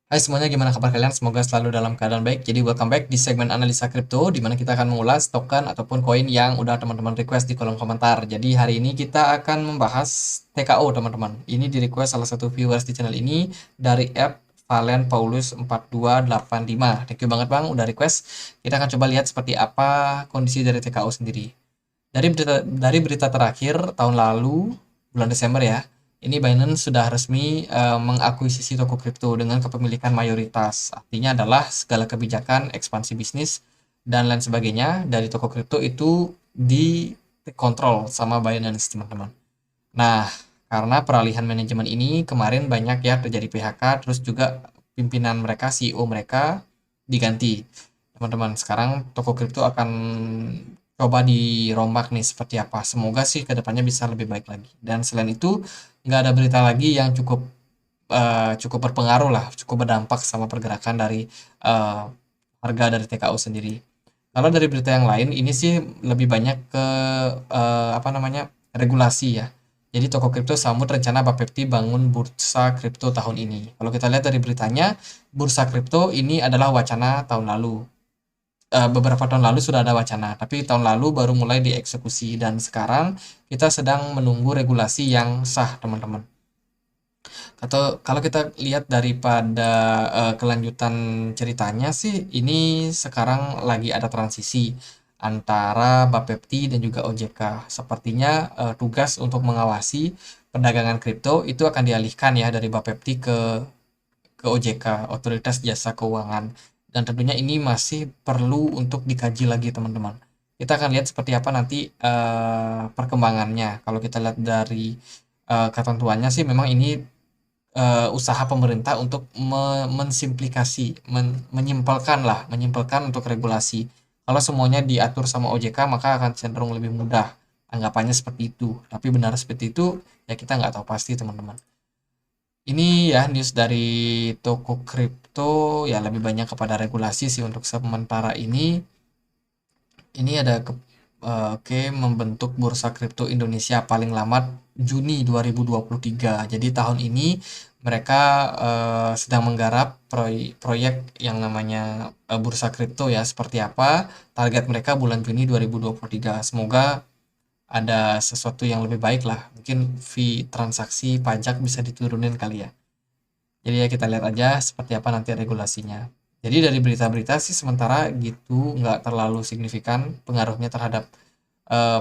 Hai semuanya, gimana kabar kalian? Semoga selalu dalam keadaan baik. Jadi welcome back di segmen analisa kripto, di mana kita akan mengulas token ataupun koin yang udah teman-teman request di kolom komentar. Jadi hari ini kita akan membahas TKO teman-teman. Ini di request salah satu viewers di channel ini dari app Valen Paulus 4285. Thank you banget bang, udah request. Kita akan coba lihat seperti apa kondisi dari TKO sendiri. Dari berita terakhir tahun lalu, bulan Desember ya, ini Binance sudah resmi mengakuisisi toko kripto dengan kepemilikan mayoritas. Artinya adalah segala kebijakan ekspansi bisnis dan lain sebagainya dari toko kripto itu dikontrol sama Binance, teman-teman. Nah, karena peralihan manajemen ini kemarin banyak ya terjadi PHK, terus juga pimpinan mereka, CEO mereka diganti. Teman-teman, sekarang toko kripto akan coba dirombak nih seperti apa. Semoga sih kedepannya bisa lebih baik lagi. Dan selain itu, nggak ada berita lagi yang cukup berpengaruh lah, cukup berdampak sama pergerakan dari eh, harga dari TKO sendiri. Kalau dari berita yang lain, ini sih lebih banyak ke apa namanya regulasi ya. Jadi toko kripto sambut rencana Bapepti bangun bursa kripto tahun ini. Kalau kita lihat dari beritanya, bursa kripto ini adalah wacana tahun lalu. Beberapa tahun lalu sudah ada wacana, tapi tahun lalu baru mulai dieksekusi dan sekarang kita sedang menunggu regulasi yang sah, teman-teman. Atau kalau kita lihat daripada kelanjutan ceritanya sih, ini sekarang lagi ada transisi antara Bapepti dan juga OJK. Sepertinya tugas untuk mengawasi perdagangan kripto itu akan dialihkan ya dari Bapepti ke OJK, Otoritas Jasa Keuangan. Dan tentunya ini masih perlu untuk dikaji lagi, teman-teman. Kita akan lihat seperti apa nanti perkembangannya. Kalau kita lihat dari ketentuannya sih memang ini usaha pemerintah untuk mensimplifikasi, menyimpelkan lah, menyimpelkan untuk regulasi. Kalau semuanya diatur sama OJK, maka akan cenderung lebih mudah. Anggapannya seperti itu. Tapi benar seperti itu, ya kita nggak tahu pasti, teman-teman. Ini ya news dari toko kripto, ya lebih banyak kepada regulasi sih untuk sementara ini. Ini ada oke, membentuk bursa kripto Indonesia paling lambat Juni 2023. Jadi tahun ini mereka sedang menggarap proyek yang namanya bursa kripto ya. Seperti apa? Target mereka bulan Juni 2023. Semoga ada sesuatu yang lebih baik lah. Mungkin fee transaksi pajak bisa diturunin kali ya. Jadi ya kita lihat aja seperti apa nanti regulasinya. Jadi dari berita-berita sih sementara gitu nggak terlalu signifikan pengaruhnya terhadap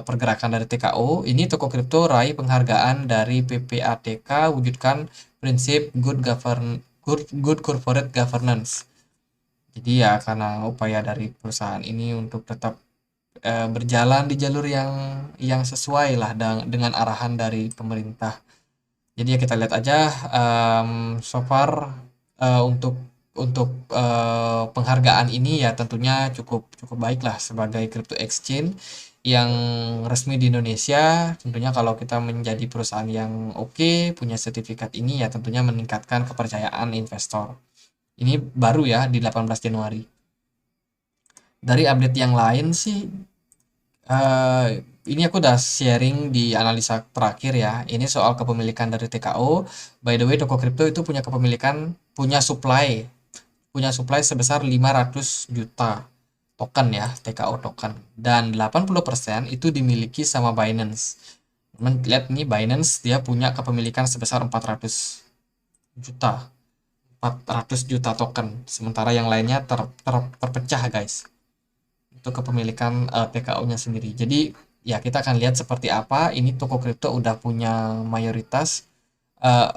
pergerakan dari TKO. Ini toko kripto raih penghargaan dari PPATK wujudkan prinsip good corporate governance. Jadi ya karena upaya dari perusahaan ini untuk tetap berjalan di jalur yang sesuai lah dengan arahan dari pemerintah. Jadi ya kita lihat aja so far untuk penghargaan ini ya tentunya cukup cukup baik lah sebagai crypto exchange yang resmi di Indonesia. Tentunya kalau kita menjadi perusahaan yang oke, punya sertifikat ini ya tentunya meningkatkan kepercayaan investor. Ini baru ya di 18 Januari. Dari update yang lain sih ini aku udah sharing di analisa terakhir ya. Ini soal kepemilikan dari TKO. By the way, toko kripto itu punya supply sebesar 500 juta token ya, TKO token. Dan 80% itu dimiliki sama Binance. Teman lihat nih Binance dia punya kepemilikan sebesar juta. 400 juta token. Sementara yang lainnya terpecah, guys, untuk kepemilikan TKO-nya sendiri. Jadi ya kita akan lihat seperti apa. Ini toko kripto udah punya mayoritas, eh,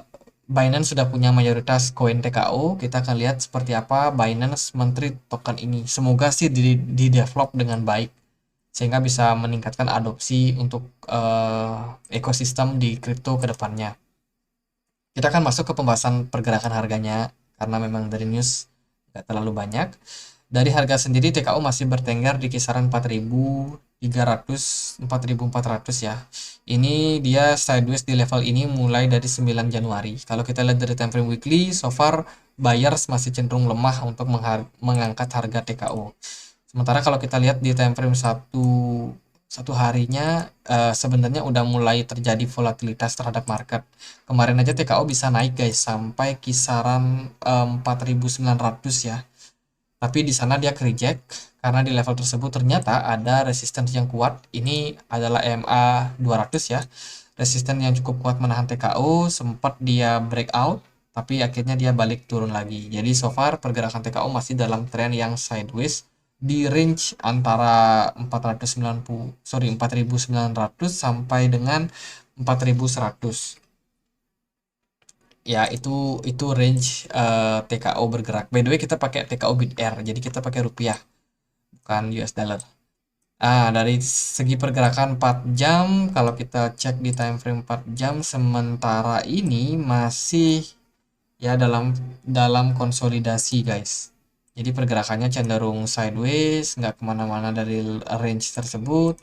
Binance sudah punya mayoritas koin TKO. Kita akan lihat seperti apa Binance menteri token ini. Semoga sih di develop dengan baik sehingga bisa meningkatkan adopsi untuk ekosistem di kripto ke depannya. Kita akan masuk ke pembahasan pergerakan harganya karena memang dari news nggak terlalu banyak. Dari harga sendiri TKO masih bertengger di kisaran 4.300 4.400 ya. Ini dia sideways di level ini mulai dari 9 Januari. Kalau kita lihat dari time frame weekly, so far buyers masih cenderung lemah untuk mengangkat harga TKO. Sementara kalau kita lihat di time frame satu harinya sebenarnya udah mulai terjadi volatilitas terhadap market. Kemarin aja TKO bisa naik guys sampai kisaran 4.900 ya. Tapi di sana dia reject karena di level tersebut ternyata ada resistance yang kuat. Ini adalah EMA 200 ya. Resisten yang cukup kuat menahan TKO, sempat dia breakout, tapi akhirnya dia balik turun lagi. Jadi so far pergerakan TKO masih dalam tren yang sideways di range antara 4.900 sampai dengan 4.100. Ya, itu range TKO bergerak. By the way, kita pakai TKO BITR, jadi kita pakai rupiah, bukan US dollar. Dari segi pergerakan 4 jam, kalau kita cek di time frame 4 jam, sementara ini masih ya dalam dalam konsolidasi guys. Jadi pergerakannya cenderung sideways, nggak kemana-mana dari range tersebut.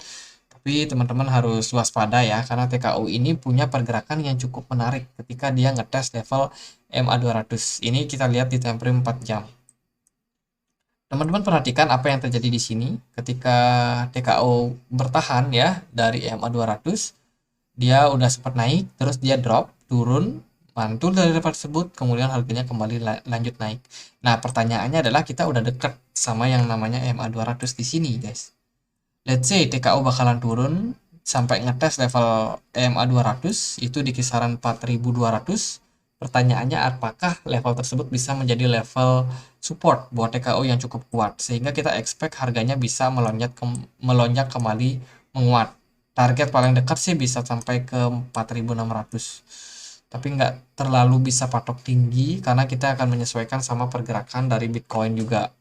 Tapi teman-teman harus waspada ya, karena TKO ini punya pergerakan yang cukup menarik ketika dia ngetes level MA200. Ini kita lihat di time frame 4 jam. Teman-teman perhatikan apa yang terjadi di sini ketika TKO bertahan ya dari MA200, dia udah sempat naik, terus dia drop, turun, mantul dari level tersebut, kemudian harganya kembali lanjut naik. Nah, pertanyaannya adalah kita udah deket sama yang namanya MA200 di sini, guys. Let's say TKO bakalan turun sampai ngetes level MA200 itu di kisaran 4.200. Pertanyaannya apakah level tersebut bisa menjadi level support buat TKO yang cukup kuat sehingga kita expect harganya bisa melonjak kembali menguat. Target paling dekat sih bisa sampai ke 4.600. Tapi nggak terlalu bisa patok tinggi karena kita akan menyesuaikan sama pergerakan dari Bitcoin juga.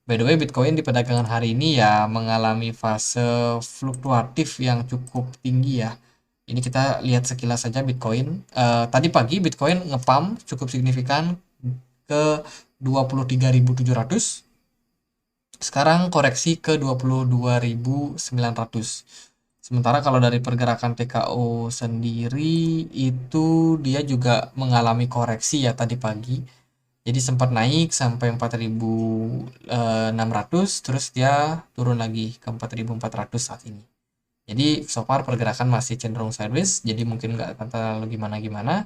By the way, Bitcoin di perdagangan hari ini ya mengalami fase fluktuatif yang cukup tinggi ya. Ini kita lihat sekilas saja Bitcoin. Tadi pagi Bitcoin ngepump cukup signifikan ke 23.700. Sekarang koreksi ke 22.900. Sementara kalau dari pergerakan TKO sendiri itu dia juga mengalami koreksi ya tadi pagi. Jadi sempat naik sampai 4.600, terus dia turun lagi ke 4.400 saat ini. Jadi so far pergerakan masih cenderung sideways, jadi mungkin nggak akan terlalu gimana-gimana.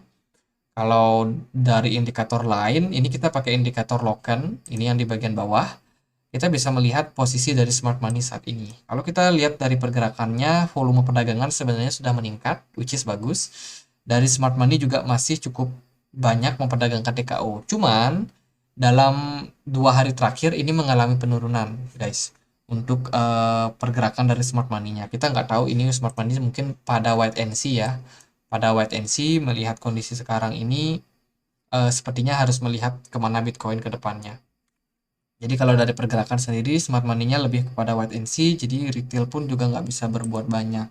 Kalau dari indikator lain, ini kita pakai indikator Loken, ini yang di bagian bawah. Kita bisa melihat posisi dari smart money saat ini. Kalau kita lihat dari pergerakannya, volume perdagangan sebenarnya sudah meningkat, which is bagus. Dari smart money juga masih cukup banyak memperdagangkan TKO. Cuman dalam 2 hari terakhir ini mengalami penurunan, guys. Untuk pergerakan dari smart money-nya. Kita nggak tahu ini smart money mungkin pada wait and see ya. Pada wait and see melihat kondisi sekarang ini sepertinya harus melihat kemana Bitcoin ke depannya. Jadi kalau dari pergerakan sendiri, smart money-nya lebih kepada wait and see, jadi retail pun juga nggak bisa berbuat banyak.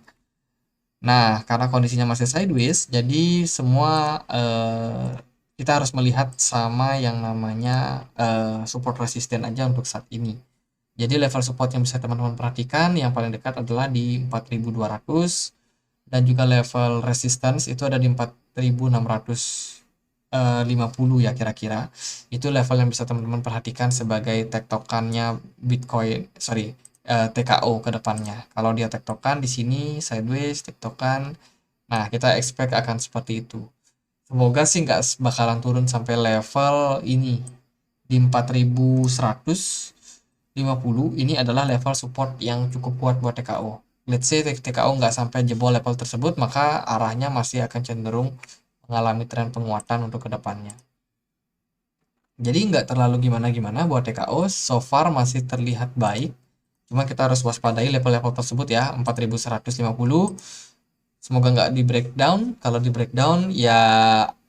Nah, karena kondisinya masih sideways, jadi semua kita harus melihat sama yang namanya support resisten aja untuk saat ini. Jadi level support yang bisa teman-teman perhatikan yang paling dekat adalah di 4.200 dan juga level resistance itu ada di 4.650 ya kira-kira. Itu level yang bisa teman-teman perhatikan sebagai tektokannya Bitcoin, sorry, TKO ke depannya. Kalau dia tektokan di sini sideways, tektokan. Nah, kita expect akan seperti itu. Semoga sih nggak bakalan turun sampai level ini di 4.150. Ini adalah level support yang cukup kuat buat TKO. Let's say TKO nggak sampai jebol level tersebut, maka arahnya masih akan cenderung mengalami tren penguatan untuk kedepannya. Jadi nggak terlalu gimana-gimana buat TKO, so far masih terlihat baik. Cuma kita harus waspadai level-level tersebut ya, 4.150. Semoga nggak di breakdown. Kalau di breakdown ya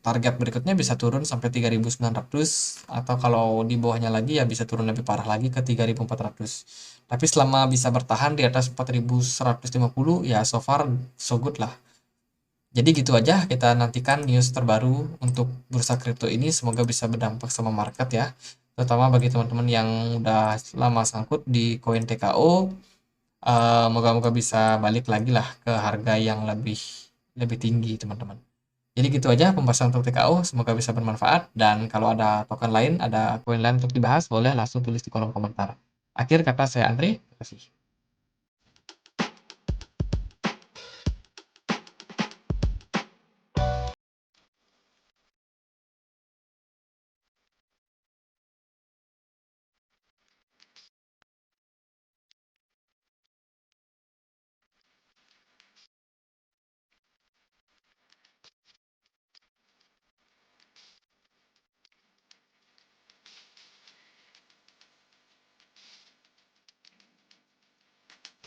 target berikutnya bisa turun sampai 3.900 atau kalau di bawahnya lagi ya bisa turun lebih parah lagi ke 3.400. Tapi selama bisa bertahan di atas 4.150 ya so far so good lah. Jadi gitu aja, kita nantikan news terbaru untuk bursa kripto ini, semoga bisa berdampak sama market ya. Terutama bagi teman-teman yang udah lama sangkut di koin TKO, moga-moga bisa balik lagi lah ke harga yang lebih lebih tinggi teman-teman. Jadi gitu aja pembahasan untuk TKO, semoga bisa bermanfaat dan kalau ada token lain, ada koin lain untuk dibahas, boleh langsung tulis di kolom komentar. Akhir kata saya Andre, terima kasih.